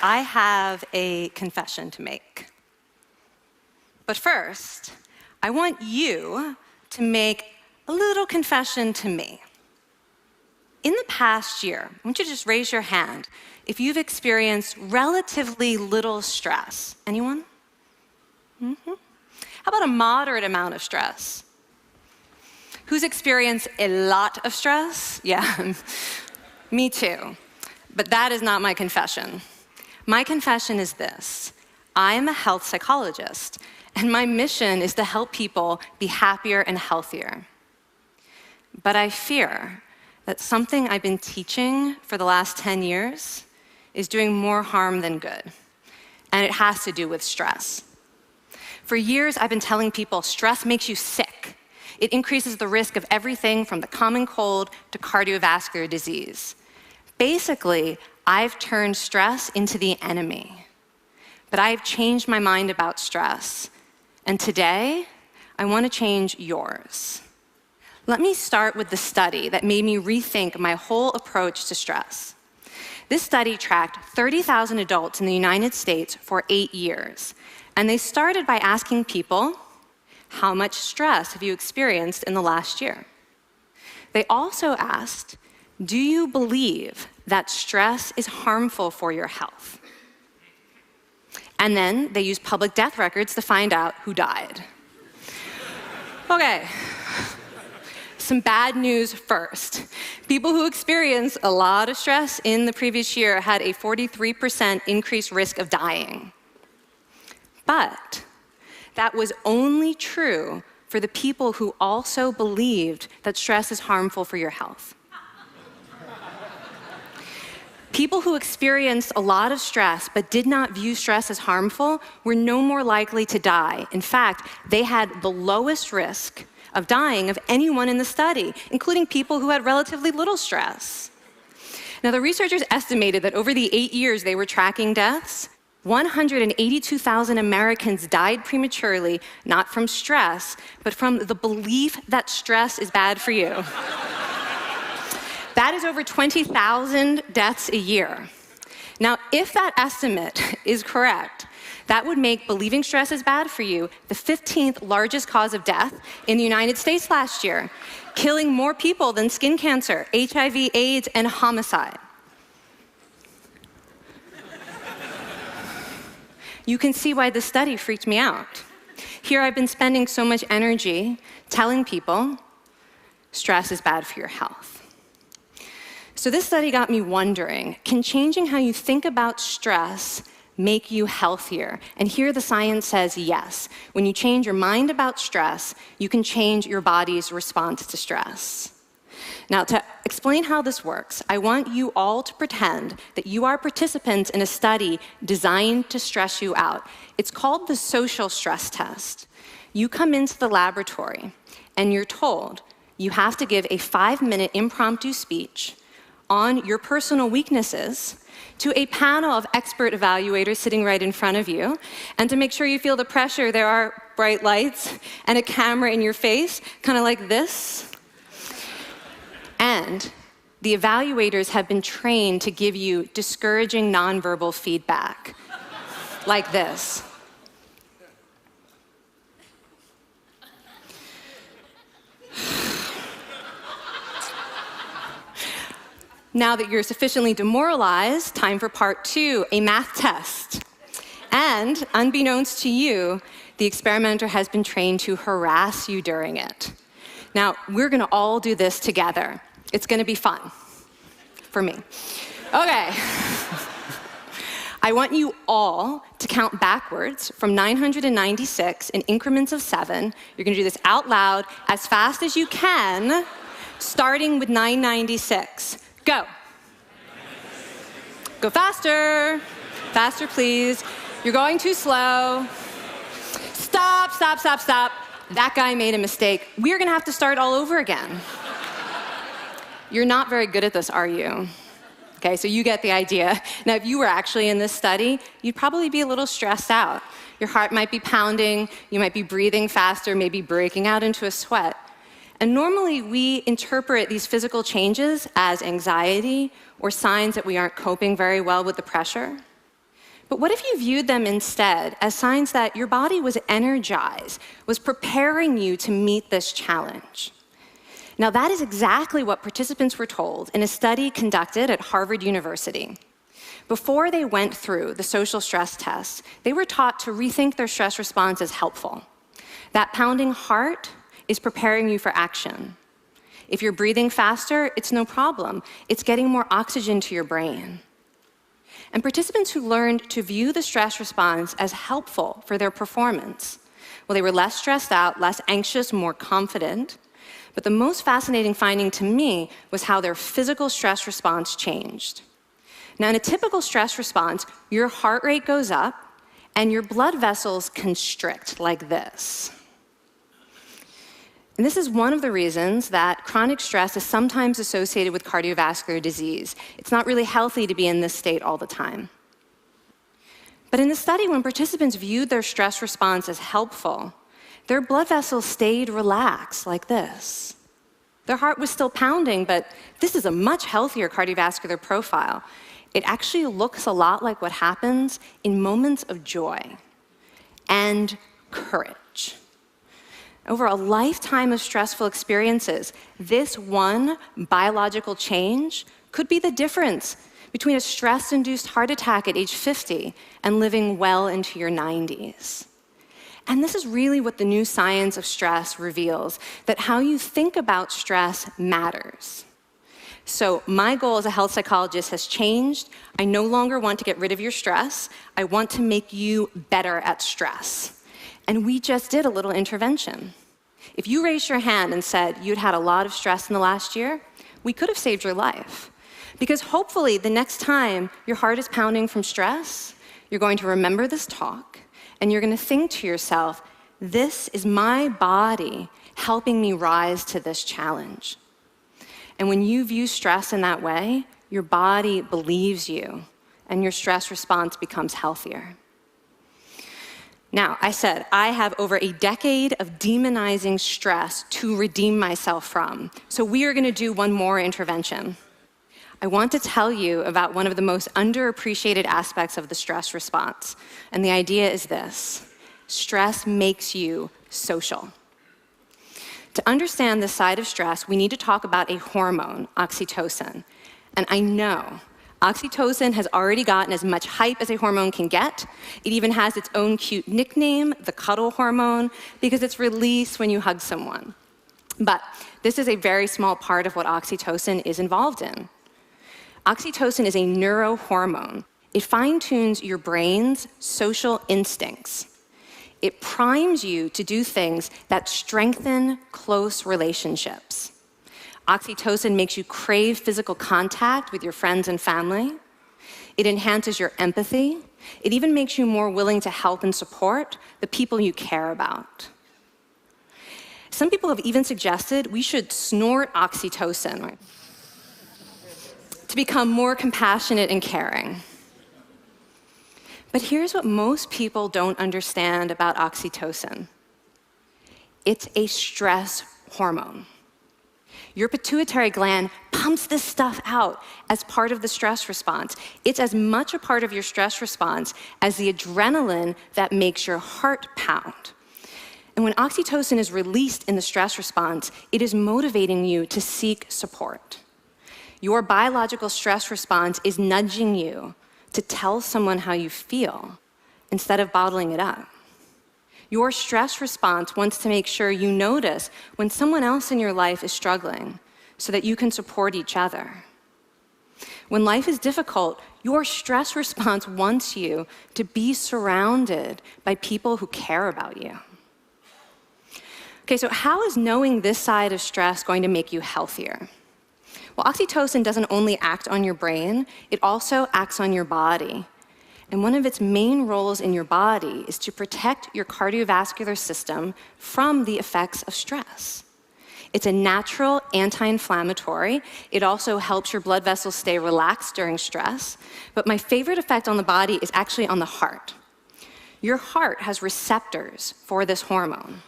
I have a confession to make. But first, I want you to make a little confession to me. In the past year, I want you to just raise your hand if you've experienced relatively little stress. Anyone? How about a moderate amount of stress? Who's experienced a lot of stress? Yeah, me too. But that is not my confession. My confession is this: I am a health psychologist, and my mission is to help people be happier and healthier. But I fear that something I've been teaching for the last 10 years is doing more harm than good, and it has to do with stress. For years, I've been telling people stress makes you sick. It increases the risk of everything from the common cold to cardiovascular disease. Basically, I've turned stress into the enemy. But I've changed my mind about stress. And today, I want to change yours. Let me start with the study that made me rethink my whole approach to stress. This study tracked 30,000 adults in the United States for 8 years. And they started by asking people, how much stress have you experienced in the last year? They also asked, do you believe that stress is harmful for your health? And then they used public death records to find out who died. Okay, some bad news first. People who experienced a lot of stress in the previous year had a 43% increased risk of dying. But that was only true for the people who also believed that stress is harmful for your health. People who experienced a lot of stress but did not view stress as harmful were no more likely to die. In fact, they had the lowest risk of dying of anyone in the study, including people who had relatively little stress. Now, the researchers estimated that over the 8 years they were tracking deaths, 182,000 Americans died prematurely, not from stress, but from the belief that stress is bad for you. That is over 20,000 deaths a year. Now, if that estimate is correct, that would make believing stress is bad for you the 15th largest cause of death in the United States last year, killing more people than skin cancer, HIV, AIDS, and homicide. You can see why this study freaked me out. Here I've been spending so much energy telling people stress is bad for your health. So this study got me wondering, can changing how you think about stress make you healthier? And here the science says yes. When you change your mind about stress, you can change your body's response to stress. Now, to explain how this works, I want you all to pretend that you are participants in a study designed to stress you out. It's called the social stress test. You come into the laboratory, and you're told you have to give a 5-minute impromptu speech on your personal weaknesses to a panel of expert evaluators sitting right in front of you. And to make sure you feel the pressure, there are bright lights and a camera in your face, kind of like this. And the evaluators have been trained to give you discouraging nonverbal feedback, like this. Now that you're sufficiently demoralized, time for part 2, a math test. And unbeknownst to you, the experimenter has been trained to harass you during it. Now, we're gonna all do this together. It's gonna be fun, for me. Okay. I want you all to count backwards from 996 in increments of 7. You're gonna do this out loud as fast as you can, starting with 996. Go. Go faster. Faster, please. You're going too slow. Stop, stop, stop, stop. That guy made a mistake. We're gonna have to start all over again. You're not very good at this, are you? Okay, so you get the idea. Now, if you were actually in this study, you'd probably be a little stressed out. Your heart might be pounding, you might be breathing faster, maybe breaking out into a sweat. And normally, we interpret these physical changes as anxiety or signs that we aren't coping very well with the pressure. But what if you viewed them instead as signs that your body was energized, was preparing you to meet this challenge? Now, that is exactly what participants were told in a study conducted at Harvard University. Before they went through the social stress test, they were taught to rethink their stress response as helpful. That pounding heart is preparing you for action. If you're breathing faster, it's no problem. It's getting more oxygen to your brain. And participants who learned to view the stress response as helpful for their performance, well, they were less stressed out, less anxious, more confident. But the most fascinating finding to me was how their physical stress response changed. Now, in a typical stress response, your heart rate goes up and your blood vessels constrict like this. And this is one of the reasons that chronic stress is sometimes associated with cardiovascular disease. It's not really healthy to be in this state all the time. But in the study, when participants viewed their stress response as helpful, their blood vessels stayed relaxed like this. Their heart was still pounding, but this is a much healthier cardiovascular profile. It actually looks a lot like what happens in moments of joy and courage. Over a lifetime of stressful experiences, this one biological change could be the difference between a stress-induced heart attack at age 50 and living well into your 90s. And this is really what the new science of stress reveals, that how you think about stress matters. So my goal as a health psychologist has changed. I no longer want to get rid of your stress. I want to make you better at stress. And we just did a little intervention. If you raised your hand and said you'd had a lot of stress in the last year, we could have saved your life. Because hopefully the next time your heart is pounding from stress, you're going to remember this talk, and you're going to think to yourself, this is my body helping me rise to this challenge. And when you view stress in that way, your body believes you, and your stress response becomes healthier. Now, I said I have over a decade of demonizing stress to redeem myself from. So we are going to do one more intervention. I want to tell you about one of the most underappreciated aspects of the stress response. And the idea is this: stress makes you social. To understand this side of stress, we need to talk about a hormone, oxytocin. And I know oxytocin has already gotten as much hype as a hormone can get. It even has its own cute nickname, the cuddle hormone, because it's released when you hug someone. But this is a very small part of what oxytocin is involved in. Oxytocin is a neurohormone. It fine-tunes your brain's social instincts. It primes you to do things that strengthen close relationships. Oxytocin makes you crave physical contact with your friends and family. It enhances your empathy. It even makes you more willing to help and support the people you care about. Some people have even suggested we should snort oxytocin to become more compassionate and caring. But here's what most people don't understand about oxytocin. It's a stress hormone. Your pituitary gland pumps this stuff out as part of the stress response. It's as much a part of your stress response as the adrenaline that makes your heart pound. And when oxytocin is released in the stress response, it is motivating you to seek support. Your biological stress response is nudging you to tell someone how you feel instead of bottling it up. Your stress response wants to make sure you notice when someone else in your life is struggling so that you can support each other. When life is difficult, your stress response wants you to be surrounded by people who care about you. Okay, so how is knowing this side of stress going to make you healthier? Well, oxytocin doesn't only act on your brain, it also acts on your body. And one of its main roles in your body is to protect your cardiovascular system from the effects of stress. It's a natural anti-inflammatory. It also helps your blood vessels stay relaxed during stress. But my favorite effect on the body is actually on the heart. Your heart has receptors for this hormone.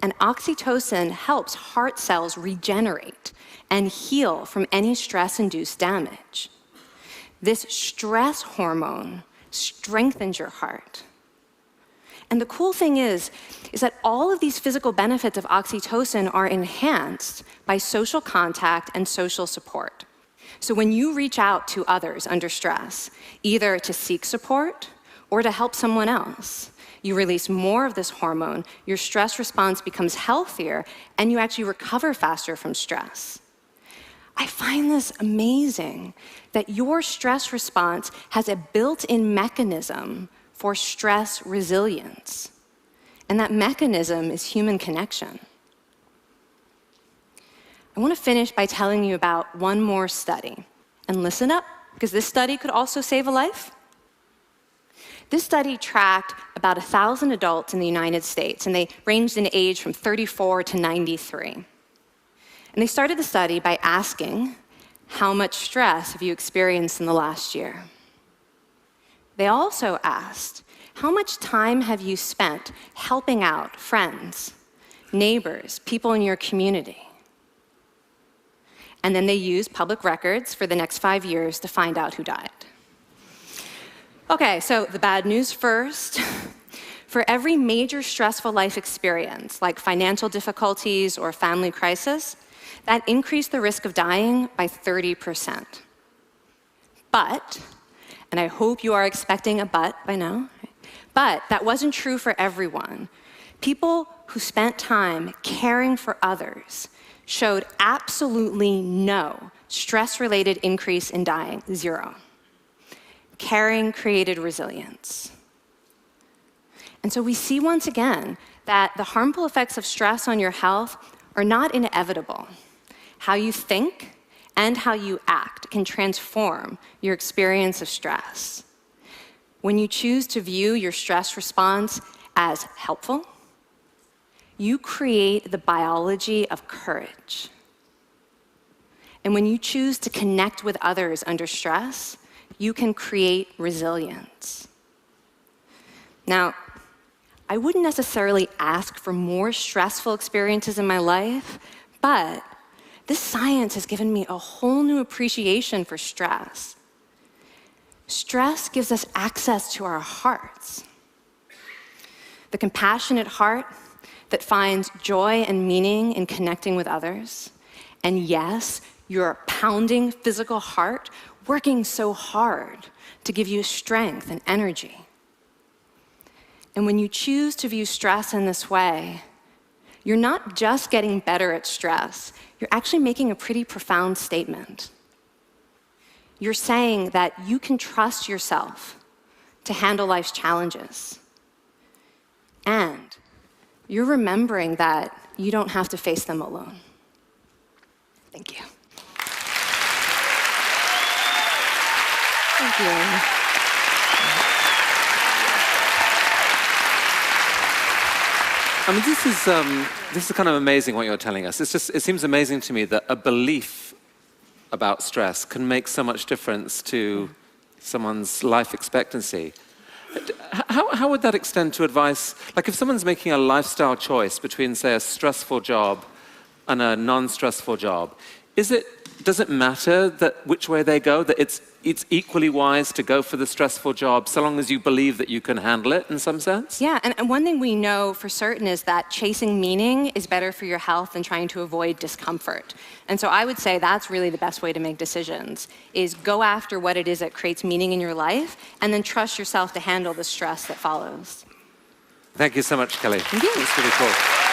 And oxytocin helps heart cells regenerate and heal from any stress-induced damage. This stress hormone strengthens your heart. And the cool thing is that all of these physical benefits of oxytocin are enhanced by social contact and social support. So when you reach out to others under stress, either to seek support or to help someone else, you release more of this hormone, your stress response becomes healthier, and you actually recover faster from stress. I find this amazing that your stress response has a built-in mechanism for stress resilience. And that mechanism is human connection. I want to finish by telling you about one more study. And listen up, because this study could also save a life. This study tracked about 1,000 adults in the United States, and they ranged in age from 34 to 93. And they started the study by asking, how much stress have you experienced in the last year? They also asked, how much time have you spent helping out friends, neighbors, people in your community? And then they used public records for the next 5 years to find out who died. Okay, so the bad news first. For every major stressful life experience, like financial difficulties or family crisis, that increased the risk of dying by 30%. But, and I hope you are expecting a but by now, but that wasn't true for everyone. People who spent time caring for others showed absolutely no stress-related increase in dying, 0. Caring created resilience. And so we see once again that the harmful effects of stress on your health are not inevitable. How you think and how you act can transform your experience of stress. When you choose to view your stress response as helpful, you create the biology of courage. And when you choose to connect with others under stress, you can create resilience. Now, I wouldn't necessarily ask for more stressful experiences in my life, but this science has given me a whole new appreciation for stress. Stress gives us access to our hearts. The compassionate heart that finds joy and meaning in connecting with others. And yes, your pounding physical heart working so hard to give you strength and energy. And when you choose to view stress in this way, you're not just getting better at stress, you're actually making a pretty profound statement. You're saying that you can trust yourself to handle life's challenges. And you're remembering that you don't have to face them alone. Thank you. Thank you. I mean, this is kind of amazing what you're telling us. It seems amazing to me that a belief about stress can make so much difference to someone's life expectancy. How would that extend to advice? Like if someone's making a lifestyle choice between, say, a stressful job and a non-stressful job, does it matter that which way they go, that it's equally wise to go for the stressful job so long as you believe that you can handle it in some sense? Yeah, and one thing we know for certain is that chasing meaning is better for your health than trying to avoid discomfort. And so I would say that's really the best way to make decisions, is go after what it is that creates meaning in your life, and then trust yourself to handle the stress that follows. Thank you so much, Kelly. Thank you. It's really cool.